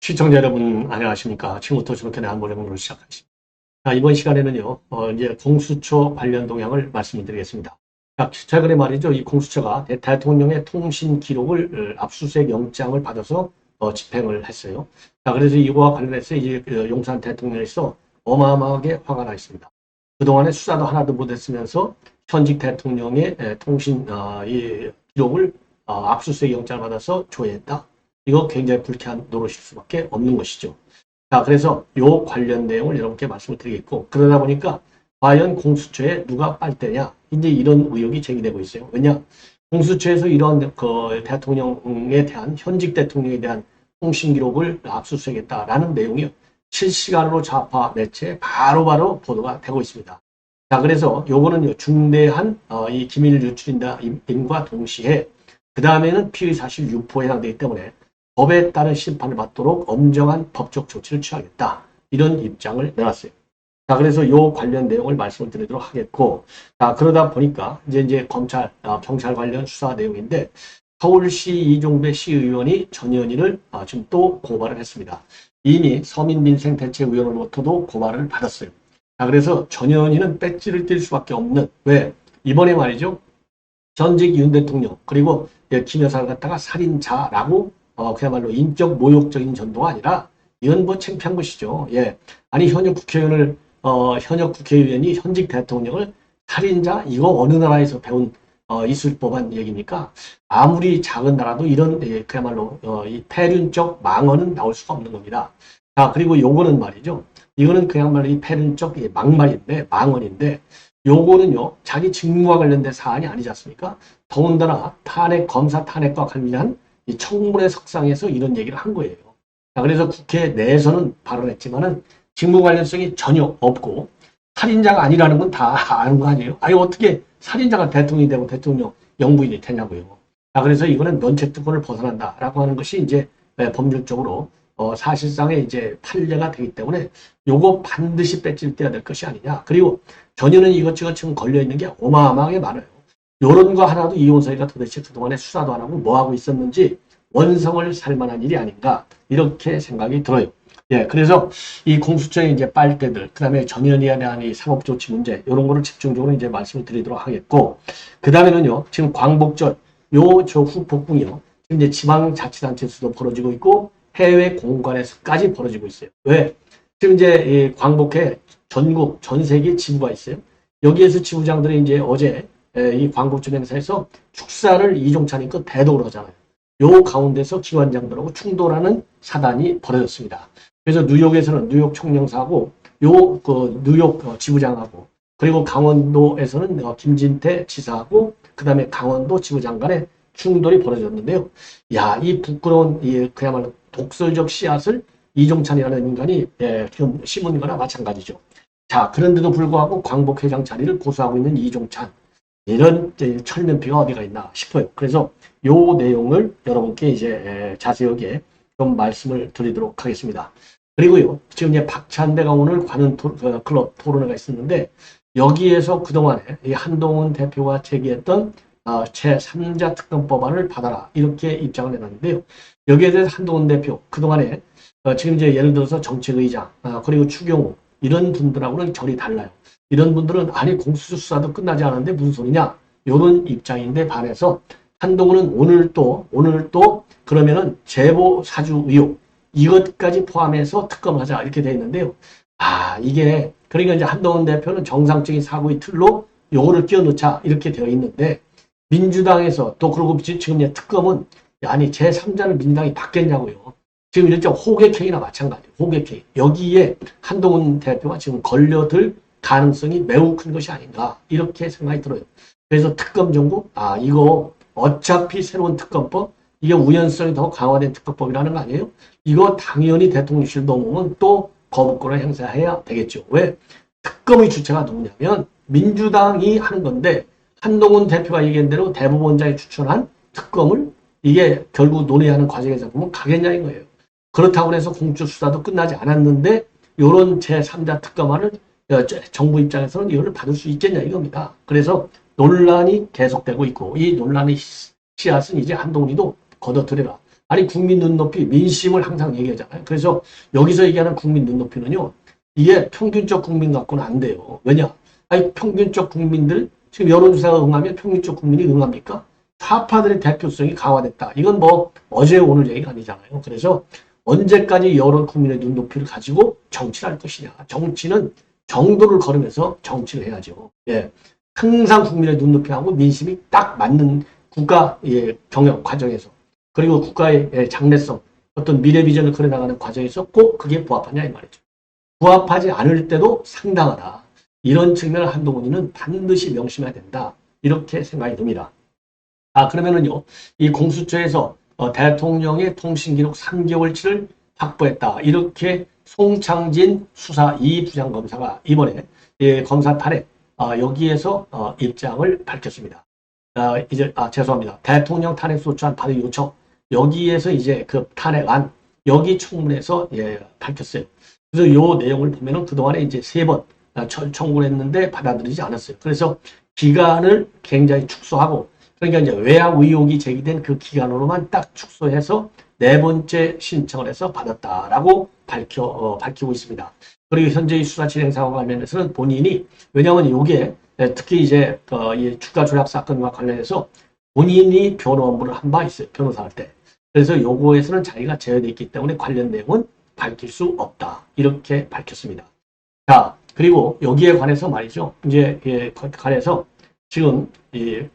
시청자 여러분, 안녕하십니까. 지금부터 주목현의 안보령으로 시작하겠습니다. 자, 이번 시간에는요, 이제 공수처 관련 동향을 말씀드리겠습니다. 자, 최근에 말이죠, 이 공수처가 대통령의 통신 기록을 압수수색 영장을 받아서 집행을 했어요. 자, 그래서 이거와 관련해서 이제 용산 대통령에서 어마어마하게 화가 나 있습니다. 그동안에 수사도 하나도 못했으면서 현직 대통령의 통신 이 기록을 압수수색 영장을 받아서 조회했다. 이거 굉장히 불쾌한 노릇일 수밖에 없는 것이죠. 자, 그래서 요 관련 내용을 여러분께 말씀을 드리겠고, 그러다 보니까 과연 공수처에 누가 빨대냐? 이제 이런 의혹이 제기되고 있어요. 왜냐? 공수처에서 이런 대통령에 대한, 현직 대통령에 대한 통신 기록을 압수수색했다라는 내용이 실시간으로 좌파 매체에 바로바로 보도가 되고 있습니다. 자, 그래서 요거는요, 중대한 이 기밀 유출임과 동시에 그 다음에는 피의 사실 유포에 해당되기 때문에 법에 따른 심판을 받도록 엄정한 법적 조치를 취하겠다. 이런 입장을 내놨어요. 자, 그래서 요 관련 내용을 말씀을 드리도록 하겠고, 자, 그러다 보니까 이제 검찰, 경찰 관련 수사 내용인데, 서울시 이종배 시의원이 전현희를 지금 또 고발을 했습니다. 이미 서민민생대책위원회로부터도 고발을 받았어요. 자, 그래서 전현희는 배지를 띨 수밖에 없는, 왜? 이번에 말이죠. 전직 윤 대통령, 그리고 김 여사를 갖다가 살인자라고 그야말로 인격 모욕적인 전도가 아니라 이건 뭐 창피한 것이죠. 예. 아니, 현역 국회의원이 현직 대통령을 살인자? 이거 어느 나라에서 배운, 있을 법한 얘기입니까? 아무리 작은 나라도 이런, 그야말로, 이 폐륜적 망언은 나올 수가 없는 겁니다. 자, 그리고 요거는 말이죠. 이거는 그야말로 이 폐륜적 망말인데, 망언인데, 요거는요, 자기 직무와 관련된 사안이 아니지 않습니까? 더군다나 검사 탄핵과 관련한 이 청문회 석상에서 이런 얘기를 한 거예요. 자, 그래서 국회 내에서는 발언했지만은 직무 관련성이 전혀 없고 살인자가 아니라는 건 다 아는 거 아니에요? 아니, 어떻게 살인자가 대통령이 되고 대통령 영부인이 되냐고요. 자, 그래서 이거는 면책특권을 벗어난다라고 하는 것이 이제 법률적으로 사실상의 이제 판례가 되기 때문에 요거 반드시 배지를 떼야 될 것이 아니냐. 그리고 전혀는 이것저것 지금 걸려있는 게 어마어마하게 많아요. 요런 거 하나도 이용서희가 도대체 그동안에 수사도 안 하고 뭐 하고 있었는지 원성을 살 만한 일이 아닌가 이렇게 생각이 들어요. 예, 그래서 이 공수처의 이제 빨대들, 그 다음에 전현희에 대한 이 사법조치 문제 이런 거를 집중적으로 이제 말씀을 드리도록 하겠고, 그 다음에는요 지금 광복절 저 후폭풍이요 지금 이제 지방자치단체에서도 벌어지고 있고 해외 공간에서까지 벌어지고 있어요. 왜? 지금 이제 이 광복회 전국 전 세계 지부가 있어요. 여기에서 지부장들이 이제 어제 이 광복절 행사에서 축사를 이종찬이껏 대독을 하잖아요. 요 가운데서 기관장들하고 충돌하는 사단이 벌어졌습니다. 그래서 뉴욕에서는 뉴욕 총영사하고 뉴욕 지부장하고 그리고 강원도에서는 김진태 지사하고 그 다음에 강원도 지부장 간의 충돌이 벌어졌는데요. 야, 이 부끄러운 그야말로 독설적 씨앗을 이종찬이라는 인간이 지금 심은 거나 마찬가지죠. 자, 그런데도 불구하고 광복회장 자리를 고수하고 있는 이종찬. 이런 철면피가 어디가 있나 싶어요. 그래서 요 내용을 여러분께 이제 자세하게 좀 말씀을 드리도록 하겠습니다. 그리고요, 지금 이제 박찬대가 오늘 관훈 클럽 토론회가 있었는데 여기에서 그동안에 이 한동훈 대표가 제기했던 제3자 특검법안을 받아라 이렇게 입장을 내놨는데요. 여기에 대해서 한동훈 대표 그동안에 지금 이제 예를 들어서 정책의장 그리고 추경호 이런 분들하고는 결이 달라요. 이런 분들은 아니 공수처 수사도 끝나지 않았는데 무슨 소리냐 이런 입장인데 반해서 한동훈은 오늘 또 그러면은 제보 사주 의혹 이것까지 포함해서 특검하자 이렇게 돼 있는데요. 이게 그러니까 이제 한동훈 대표는 정상적인 사고의 틀로 요거를 끼워넣자 이렇게 되어 있는데 민주당에서 또 그러고 지금 이제 특검은 아니 제3자를 민주당이 받겠냐고요. 지금 이렇게 호객행위나 마찬가지예요. 호객행위. 여기에 한동훈 대표가 지금 걸려들 가능성이 매우 큰 것이 아닌가 이렇게 생각이 들어요. 그래서 특검 정국 이거 어차피 새로운 특검법 이게 우연성이 더 강화된 특검법이라는 거 아니에요? 이거 당연히 대통령실 넘으면 또 거부권을 행사해야 되겠죠. 왜? 특검의 주체가 누구냐면 민주당이 하는 건데 한동훈 대표가 얘기한 대로 대법원장이 추천한 특검을 이게 결국 논의하는 과정에서 보면 가겠냐는 거예요. 그렇다고 해서 공수처 수사도 끝나지 않았는데 이런 제3자 특검안을 정부 입장에서는 이걸 받을 수 있겠냐 이겁니다. 그래서 논란이 계속되고 있고 이 논란의 씨앗은 이제 한동훈이도 걷어들여라. 아니 국민 눈높이 민심을 항상 얘기하잖아요. 그래서 여기서 얘기하는 국민 눈높이는요. 이게 평균적 국민 갖고는 안 돼요. 왜냐? 아니 평균적 국민들 지금 여론조사가 응하면 평균적 국민이 응합니까? 좌파들의 대표성이 강화됐다. 이건 뭐 어제 오늘 얘기가 아니잖아요. 그래서 언제까지 여러 국민의 눈높이를 가지고 정치를 할 것이냐. 정치는 정도를 걸으면서 정치를 해야죠. 예. 항상 국민의 눈높이하고 민심이 딱 맞는 국가 경영 과정에서 그리고 국가의 장래성 어떤 미래 비전을 그려나가는 과정에서 꼭 그게 부합하냐 이 말이죠. 부합하지 않을 때도 상당하다. 이런 측면을 한동훈이는 반드시 명심해야 된다. 이렇게 생각이 듭니다. 그러면은요, 이 공수처에서 대통령의 통신기록 3개월치를 확보했다. 이렇게 송창진 수사 2부장검사가 이번에 검사 탄핵 여기에서 입장을 밝혔습니다. 죄송합니다. 대통령 탄핵 소추안 받은 요청 여기에서 이제 그 탄핵안 여기 청문회에서 밝혔어요. 그래서 요 내용을 보면은 그동안에 이제 3번 청구를 했는데 받아들이지 않았어요. 그래서 기간을 굉장히 축소하고 그러니까 이제 외압 의혹이 제기된 그 기간으로만 딱 축소해서 4번째 신청을 해서 받았다라고 밝히고 있습니다. 그리고 현재의 수사 진행 상황과 관련해서는 본인이 왜냐하면 이게 특히 이제 이 주가 조작 사건과 관련해서 본인이 변호 업무를 한 바 있어요. 변호사 할 때. 그래서 요거에서는 자기가 제외되어 있기 때문에 관련 내용은 밝힐 수 없다. 이렇게 밝혔습니다. 자, 그리고 여기에 관해서 말이죠. 이제 관해서 지금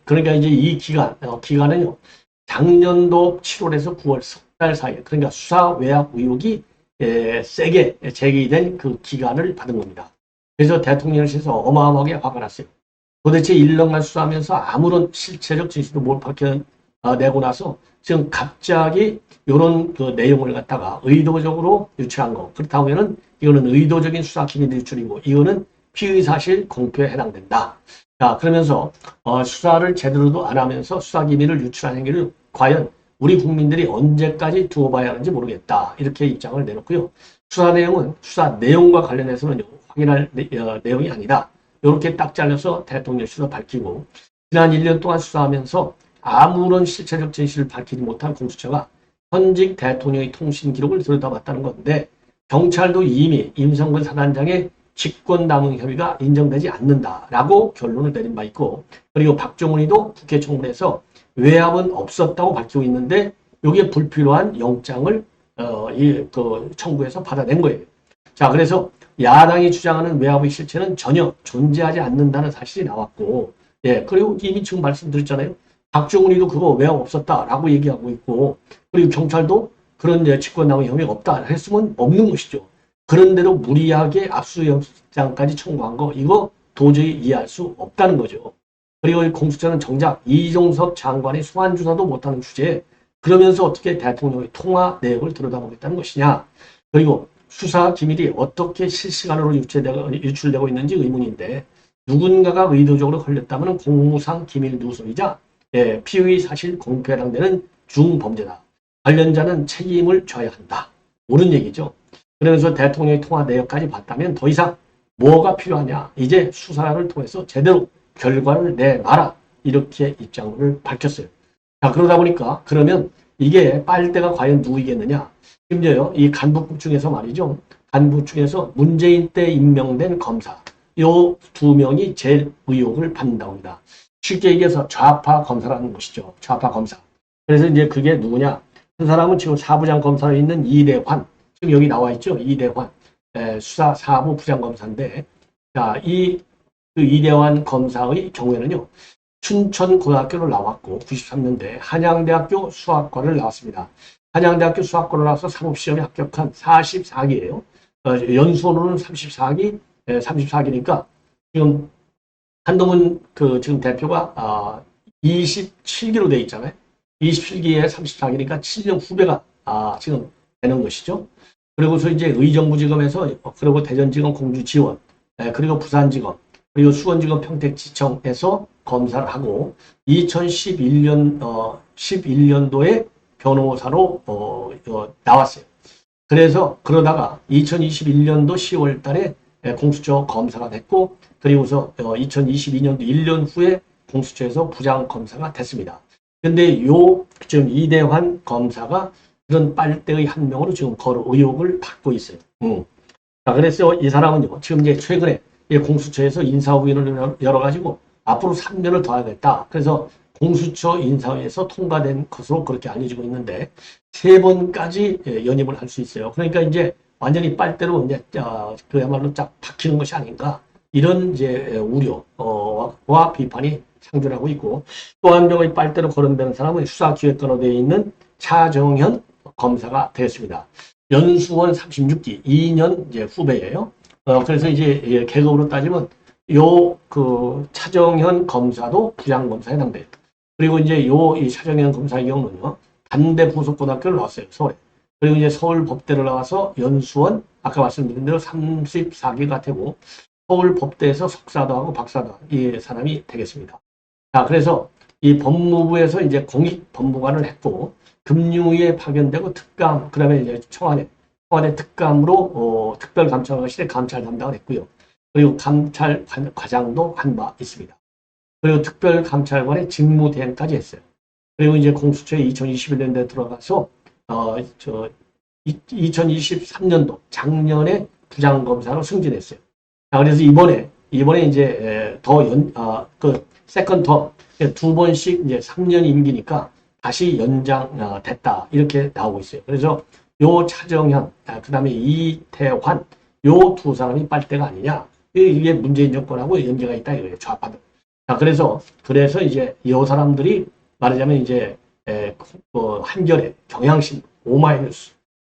그러니까 이제 이 기간은요. 작년도 7월에서 9월 석 달 사이에 그러니까 수사 외압 의혹이 세게 제기된 그 기간을 받은 겁니다. 그래서 대통령실에서 어마어마하게 화가 났어요. 도대체 1년간 수사하면서 아무런 실체적 진실도 못 밝혀내고 나서 지금 갑자기 이런 그 내용을 갖다가 의도적으로 유출한 거. 그렇다고 하면은 이거는 의도적인 수사 기밀 유출이고 이거는 피의사실 공표에 해당된다. 자, 그러면서 수사를 제대로도 안 하면서 수사 기밀을 유출한 행위를 과연 우리 국민들이 언제까지 두어 봐야 하는지 모르겠다. 이렇게 입장을 내놓고요. 수사 내용은 수사 내용과 관련해서는 확인할 내용이 아니다. 이렇게 딱 잘라서 대통령실로 밝히고 지난 1년 동안 수사하면서 아무런 실체적 진실을 밝히지 못한 공수처가 현직 대통령의 통신 기록을 들여다봤다는 건데 경찰도 이미 임성근 사단장의 직권남용 혐의가 인정되지 않는다라고 결론을 내린 바 있고 그리고 박정훈이도 국회 청문회에서 외압은 없었다고 밝히고 있는데 이게 불필요한 영장을 청구해서 받아낸 거예요. 자, 그래서 야당이 주장하는 외압의 실체는 전혀 존재하지 않는다는 사실이 나왔고, 그리고 이미 지금 말씀드렸잖아요. 박정훈이도 그거 외압 없었다라고 얘기하고 있고, 그리고 경찰도 그런 직권남용 혐의가 없다 했으면 없는 것이죠. 그런데도 무리하게 압수영장까지 청구한 거 이거 도저히 이해할 수 없다는 거죠. 그리고 공수처는 정작 이종섭 장관의 소환 조사도 못하는 주제에 그러면서 어떻게 대통령의 통화 내역을 들여다보겠다는 것이냐. 그리고 수사 기밀이 어떻게 실시간으로 유출되고 있는지 의문인데 누군가가 의도적으로 걸렸다면 공무상 기밀 누설이자 피의 사실 공표에 해당되는 중범죄다. 관련자는 책임을 져야 한다. 옳은 얘기죠. 그러면서 대통령의 통화 내역까지 봤다면 더 이상 뭐가 필요하냐. 이제 수사를 통해서 제대로 결과를 내놔라. 이렇게 입장을 밝혔어요. 자, 그러다 보니까 그러면 이게 빨대가 과연 누구이겠느냐. 심지어요. 이 간부급 중에서 말이죠. 간부 중에서 문재인 때 임명된 검사. 요 2명이 제일 의혹을 받는다고 합니다. 쉽게 얘기해서 좌파 검사라는 것이죠. 좌파 검사. 그래서 이제 그게 누구냐. 그 사람은 지금 사부장 검사로 있는 이대환. 지금 여기 나와 있죠. 이대환. 수사 4부 부장검사인데 자, 그 이대환 검사의 경우에는요. 춘천고등학교를 나왔고 93년대 한양대학교 수학과를 나왔습니다. 한양대학교 수학과를 나와서 사법시험에 합격한 44기예요. 연수원으로는 34기니까 지금 한동훈 지금 대표가 27기로 돼 있잖아요. 27기에 34기니까 7년 후배가 지금 되는 것이죠. 그리고서 이제 의정부지검에서 그리고 대전지검 공주지원 그리고 부산지검 그리고 수원지검 평택지청에서 검사를 하고 2011년도에 변호사로 나왔어요. 그래서 그러다가 2021년도 10월 달에 공수처 검사가 됐고, 그리고서 2022년도 1년 후에 공수처에서 부장검사가 됐습니다. 근데 지금 이대환 검사가 그런 빨대의 한 명으로 지금 거로 의혹을 받고 있어요. 자, 그래서 이 사람은요, 지금 이제 최근에 공수처에서 인사후임을 열어가지고 앞으로 3년을 더 하겠다. 그래서 공수처 인사위에서 통과된 것으로 그렇게 알려지고 있는데, 3번까지 연임을 할 수 있어요. 그러니까 이제 완전히 빨대로 이제 그야말로 쫙 박히는 것이 아닌가, 이런 이제 우려와 비판이 상존하고 있고, 또 한 명의 빨대로 거론되는 사람은 수사기획관으로 되어 있는 차정현 검사가 되었습니다. 연수원 36기, 2년 이제 후배예요. 그래서 이제 계급으로 따지면 차정현 검사도 부장검사에 해당돼요. 그리고 이제 이 차정현 검사의 경우는요, 단대 부속고등학교를 나왔어요, 서울에. 그리고 이제 서울법대를 나와서 연수원, 아까 말씀드린 대로 34기가 되고, 서울법대에서 석사도 하고 박사도 하고, 이 사람이 되겠습니다. 자, 그래서 이 법무부에서 이제 공익법무관을 했고, 금융위에 파견되고 특감, 그 다음에 이제 청와대 특감으로, 특별감찰관실에 감찰 담당을 했고요. 그리고 감찰과장도 한 바 있습니다. 그리고 특별감찰관의 직무대행까지 했어요. 그리고 이제 공수처에 2021년도에 들어가서 2023년도 작년에 부장검사로 승진했어요. 자, 그래서 이번에 이제 세컨 텀 2번씩 이제 3년 임기니까 다시 연장됐다, 이렇게 나오고 있어요. 그래서 요 차정현, 그다음에 이태환, 요 두 사람이 빨대가 아니냐, 이게 문재인 정권하고 연계가 있다 이거예요, 좌파들. 자, 그래서 이제 이 사람들이 말하자면 이제 한겨레, 경향신문, 오마이뉴스,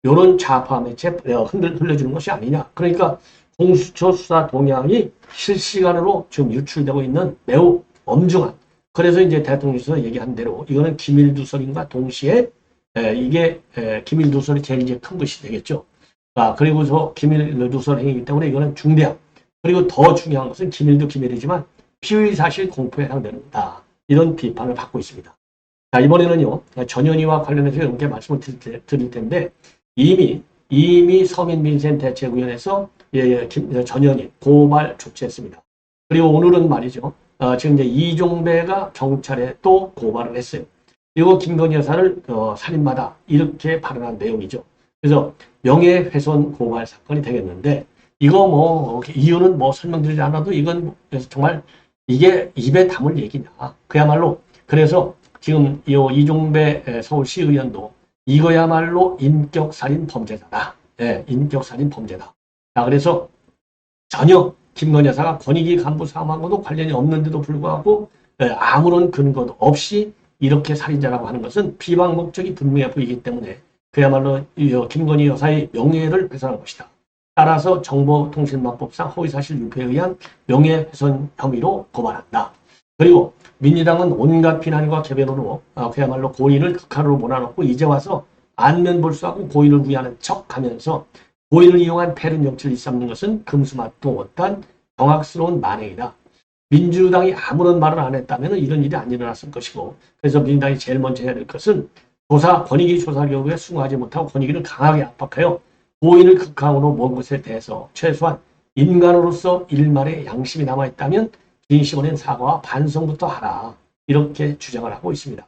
요런 좌파 매체에 흘려주는 것이 아니냐. 그러니까 공수처 수사 동향이 실시간으로 지금 유출되고 있는 매우 엄중한, 그래서 이제 대통령께서 얘기한 대로 이거는 기밀누설인과 동시에 이게 기밀누설이 제일 이제 큰 것이 되겠죠. 그리고서 기밀누설 행위이기 때문에 이거는 중대한, 그리고 더 중요한 것은 기밀도 기밀이지만 피의사실 공표에 해당된다, 이런 비판을 받고 있습니다. 자, 이번에는요, 전현희와 관련해서 이렇게 말씀을 드릴 텐데, 이미 서민민생대책위원회에서 전현희 고발 조치했습니다. 그리고 오늘은 말이죠, 지금 이제 이종배가 경찰에 또 고발을 했어요. 이거 김건희 여사를 살인마다, 이렇게 발언한 내용이죠. 그래서 명예훼손 고발 사건이 되겠는데, 이거 이유는 설명드리지 않아도 이건 정말 이게 입에 담을 얘기냐. 그야말로, 그래서 지금 이종배 서울시의원도 이거야말로 인격살인 범죄자다. 인격살인 범죄다. 자, 그래서 전혀 김건희 여사가 권익위 간부 사망하고도 관련이 없는데도 불구하고 아무런 근거도 없이 이렇게 살인자라고 하는 것은 비방 목적이 분명해 보이기 때문에 그야말로 김건희 여사의 명예를 훼손한 것이다. 따라서 정보통신망법상 허위사실 유포에 의한 명예훼손 혐의로 고발한다. 그리고 민주당은 온갖 비난과 개변으로 그야말로 고의를 극한으로 몰아넣고 이제 와서 안면볼수하고 고의를 위하는 척하면서 고의를 이용한 패륜 정치를 일삼는 것은 금수맞도 못한 경악스러운 만행이다. 민주당이 아무런 말을 안 했다면 이런 일이 안 일어났을 것이고, 그래서 민주당이 제일 먼저 해야 될 것은 권익위 조사 결과에 수긍하지 못하고 권익위를 강하게 압박하여 고의를 극한으로 모은 것에 대해서 최소한 인간으로서 일말의 양심이 남아있다면 진심 어린 사과와 반성부터 하라, 이렇게 주장을 하고 있습니다.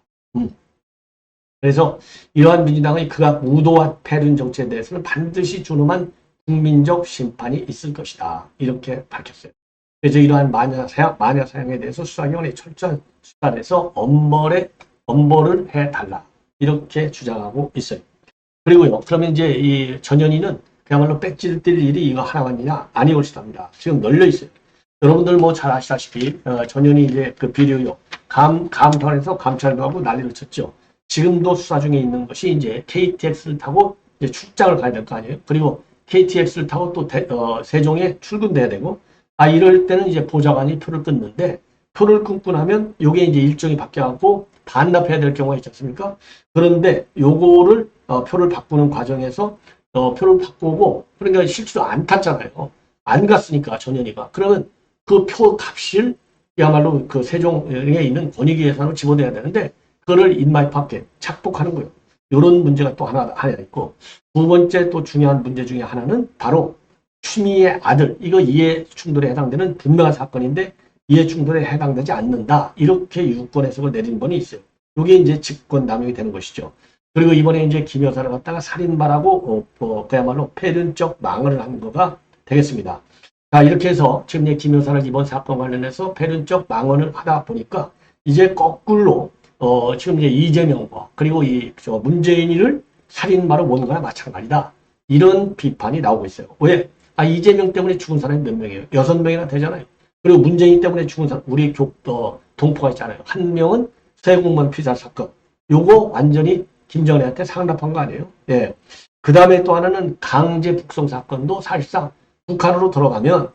그래서 이러한 민주당의 극악 무도와 패륜 정치에 대해서는 반드시 준엄한 국민적 심판이 있을 것이다, 이렇게 밝혔어요. 그래서 이러한 마녀 사형에 대해서 수사기관이 철저한 수사를 해서 엄벌을 해달라, 이렇게 주장하고 있어요. 그리고요, 그러면 이제 이 전현희는 그야말로 빽질 뛸 일이 이거 하나만이냐? 아니올 수도 합니다. 지금 널려 있어요. 여러분들 잘 아시다시피 전현희 이제 그 비리의혹 감탄에서 감찰도 하고 난리를 쳤죠. 지금도 수사 중에 있는 것이 이제 KTX를 타고 이제 출장을 가야 될 거 아니에요. 그리고 KTX를 타고 또 세종에 출근돼야 되고, 이럴 때는 이제 보좌관이 표를 끊는데, 표를 끊고 나면 요게 이제 일정이 바뀌어갖고 반납해야 될 경우가 있지 않습니까? 그런데 요거를 표를 바꾸는 과정에서 표를 바꾸고, 그러니까 실제로 안 탔잖아요. 안 갔으니까 전현희가. 그러면 그 표 값을 그야말로 그 세종에 있는 권익위 예산으로 집어내야 되는데, 그거를 인마이 파켓 착복하는 거예요. 이런 문제가 또 하나 있고, 두 번째 또 중요한 문제 중에 하나는 바로 추미애 아들, 이거 이해 충돌에 해당되는 분명한 사건인데 이해 충돌에 해당되지 않는다. 이렇게 유권 해석을 내린 분이 있어요. 이게 이제 직권 남용이 되는 것이죠. 그리고 이번에 이제 김 여사를 갖다가 살인마라고 그야말로 폐륜적 망언을 한 거가 되겠습니다. 자, 이렇게 해서 지금 이제 김 여사를 이번 사건 관련해서 폐륜적 망언을 하다 보니까 이제 거꾸로 지금 이제 이재명과 그리고 저 문재인이를 살인마로 보는 거나 마찬가지다. 이런 비판이 나오고 있어요. 왜? 이재명 때문에 죽은 사람이 몇 명이에요? 6명이나 되잖아요. 그리고 문재인 때문에 죽은 사람, 우리 동포가 있잖아요. 한 명은 세공무원 피살 사건. 요거 완전히 김정은한테 상납한 거 아니에요? 예. 그 다음에 또 하나는 강제 북송 사건도 사실상 북한으로 들어가면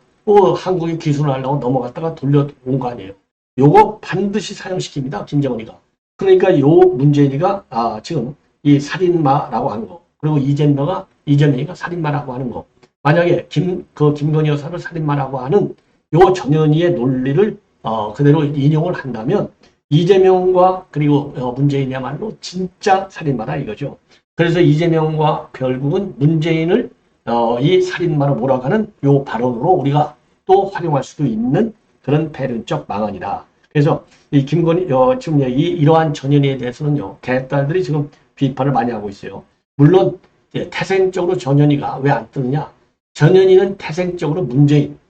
한국이 기술을 하려고 넘어갔다가 돌려온 거 아니에요. 요거 반드시 사용시킵니다. 김정은이가. 그러니까 요 문재인이가 지금 이 살인마라고 하는 거, 그리고 이재명이가 살인마라고 하는 거. 만약에 김건희 여사를 살인마라고 하는 요 전현희의 논리를 그대로 인용을 한다면 이재명과 그리고 문재인이야말로 진짜 살인마다 이거죠. 그래서 이재명과 결국은 문재인을 이 살인마로 몰아가는 요 발언으로 우리가 또 활용할 수도 있는 그런 폐륜적 망언이다. 그래서 이 김건희 지금 이러한 전현희에 대해서는요, 개딸들이 지금 비판을 많이 하고 있어요. 물론 태생적으로 전현희가 왜 안 뜨느냐? 전현희는 태생적으로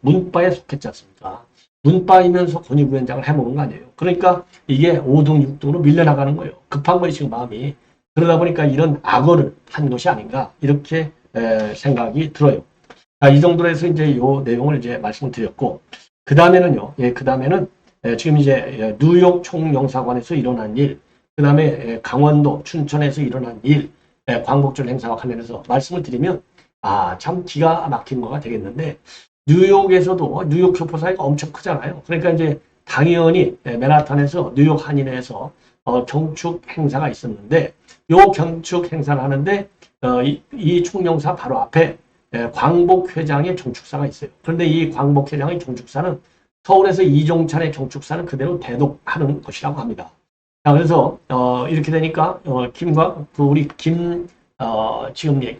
문바에 속했지 않습니까? 문바이면서 권위부위원장을 해먹은 거 아니에요. 그러니까 이게 5등, 6등으로 밀려나가는 거예요. 급한 거예요, 지금 마음이. 그러다 보니까 이런 악언을 한 것이 아닌가, 이렇게 생각이 들어요. 자, 이 정도로 해서 이제 요 내용을 이제 말씀을 드렸고, 그 다음에는요, 그 다음에는 지금 이제 뉴욕 총영사관에서 일어난 일, 그 다음에 강원도, 춘천에서 일어난 일, 광복절 행사와 관련해서 말씀을 드리면, 참 기가 막힌 거가 되겠는데, 뉴욕에서도 뉴욕 교포사회가 엄청 크잖아요. 그러니까 이제 당연히 맨하탄에서 뉴욕 한인회에서 경축 행사가 있었는데, 요 경축 행사를 하는데 이 총영사 바로 앞에 광복 회장의 경축사가 있어요. 그런데 이 광복 회장의 경축사는 서울에서 이종찬의 경축사는 그대로 대독하는 것이라고 합니다. 자, 그래서 이렇게 되니까 지금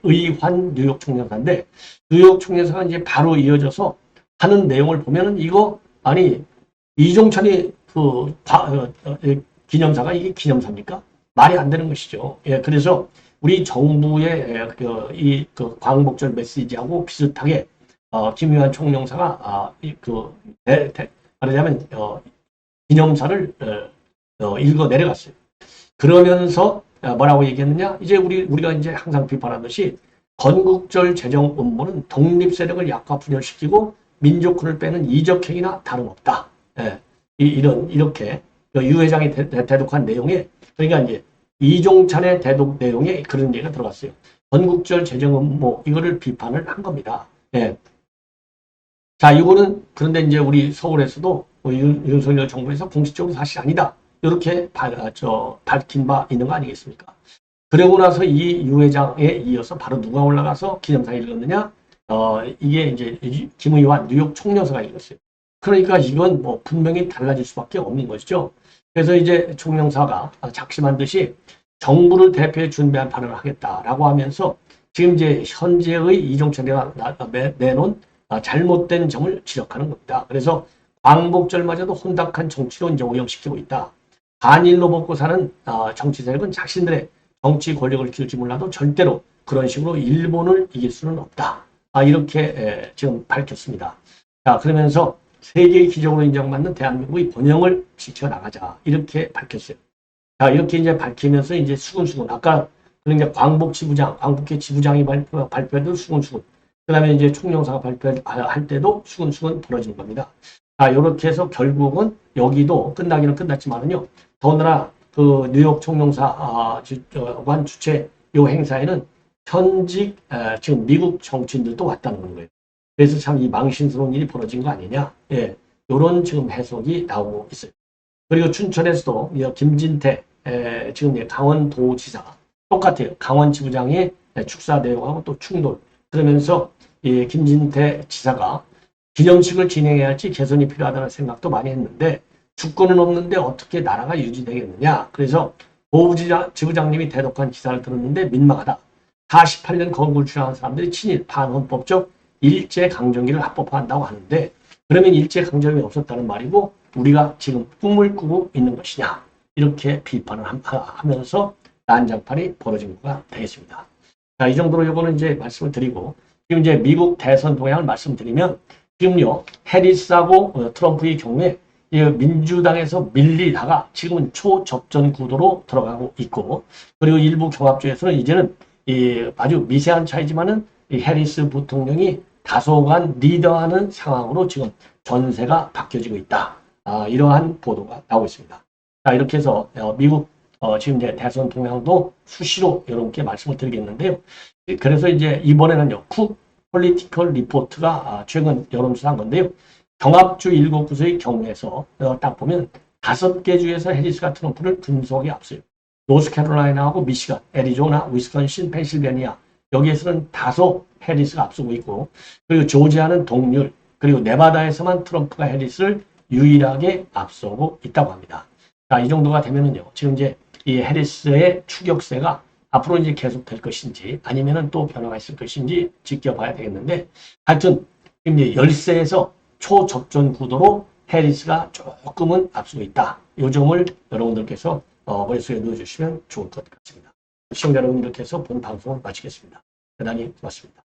의환 뉴욕 총영사인데, 뉴욕 총영사가 이제 바로 이어져서 하는 내용을 보면은 이거 이종찬이 기념사가 이게 기념사입니까? 말이 안 되는 것이죠. 예, 그래서 우리 정부의 광복절 메시지하고 비슷하게 김의환 총영사가 말하자면 기념사를 읽어 내려갔어요. 그러면서 뭐라고 얘기했느냐? 이제 우리가 이제 항상 비판하듯이 건국절 제정 음모는 독립 세력을 약화 분열시키고 민족군을 빼는 이적행위나 다름없다. 예, 이렇게 유 회장이 대독한 내용에, 그러니까 이제 이종찬의 대독 내용에 그런 얘기가 들어갔어요. 건국절 제정 음모, 이거를 비판을 한 겁니다. 예. 자, 이거는 그런데 이제 우리 서울에서도 윤석열 정부에서 공식적으로 사실 아니다, 이렇게 밝힌 바 있는 거 아니겠습니까? 그러고 나서 이 유 회장에 이어서 바로 누가 올라가서 기념사 읽었느냐? 이게 이제 김의환 뉴욕 총영사가 읽었어요. 그러니까 이건 뭐 분명히 달라질 수밖에 없는 것이죠. 그래서 이제 총영사가 작심한 듯이 정부를 대표해 준비한 발언을 하겠다라고 하면서 지금 이제 현재의 이종철이가 내놓은 잘못된 점을 지적하는 겁니다. 그래서 광복절마저도 혼탁한 정치로 이제 오염시키고 있다. 반일로 먹고 사는 정치 세력은 자신들의 정치 권력을 키울지 몰라도 절대로 그런 식으로 일본을 이길 수는 없다. 이렇게 지금 밝혔습니다. 자, 그러면서 세계의 기적으로 인정받는 대한민국의 번영을 지켜나가자, 이렇게 밝혔어요. 자, 이렇게 이제 밝히면서 이제 수근수근, 아까 그러니까 광복회 지부장이 발표해도 수근수근, 그 다음에 이제 총영사가 발표할 때도 수근수근 벌어지는 겁니다. 자, 이렇게 해서 결국은 여기도 끝나기는 끝났지만은요, 더군다나 그 뉴욕 총영사관 주최 요 행사에는 현직 지금 미국 정치인들도 왔다는 거예요. 그래서 참 이 망신스러운 일이 벌어진 거 아니냐, 예, 이런 지금 해석이 나오고 있어요. 그리고 춘천에서도 김진태 지금 강원도지사가 똑같아요. 강원지부장의 축사 내용하고 또 충돌. 그러면서 이 김진태 지사가 기념식을 진행해야 할지 개선이 필요하다는 생각도 많이 했는데 주권은 없는데 어떻게 나라가 유지되겠느냐. 그래서 지부장님이 대독한 기사를 들었는데 민망하다. 48년 건국을 주장하는 사람들이 친일, 반헌법적 일제강점기를 합법화한다고 하는데 그러면 일제강점기 없었다는 말이고 우리가 지금 꿈을 꾸고 있는 것이냐 이렇게 비판을 하면서 난장판이 벌어진 거가 되겠습니다. 자, 이 정도로 요거는 이제 말씀을 드리고 지금 이제 미국 대선 동향을 말씀드리면 지금요 해리스하고 트럼프의 경우에 민주당에서 밀리다가 지금은 초접전 구도로 들어가고 있고 그리고 일부 경합주에서는 이제는 아주 미세한 차이지만은 이 해리스 부통령이 다소간 리더하는 상황으로 지금 전세가 바뀌어지고 있다. 이러한 보도가 나오고 있습니다. 자, 이렇게 해서 미국 지금 이제 대선 동향도 수시로 여러분께 말씀을 드리겠는데요. 그래서 이제 이번에는요, 쿡 폴리티컬 리포트가 최근 여론조사한 건데요. 경합주 7구의 경우에서 딱 보면 5개 주에서 해리스가 트럼프를 분속에 앞서요. 노스캐롤라이나하고 미시간, 애리조나, 위스콘신, 펜실베니아 여기에서는 다소 해리스가 앞서고 있고 그리고 조지아는 동률 그리고 네바다에서만 트럼프가 해리스를 유일하게 앞서고 있다고 합니다. 자, 이 정도가 되면은요. 지금 이제 이 해리스의 추격세가 앞으로 이제 계속 될 것인지 아니면은 또 변화가 있을 것인지 지켜봐야 되겠는데 하여튼 지금 이제 열세에서 초접전 구도로 해리스가 조금은 앞서고 있다. 이 점을 여러분들께서 머릿속에 넣어주시면 좋을 것 같습니다. 시청자 여러분 이렇게 해서 본 방송을 마치겠습니다. 대단히 고맙습니다.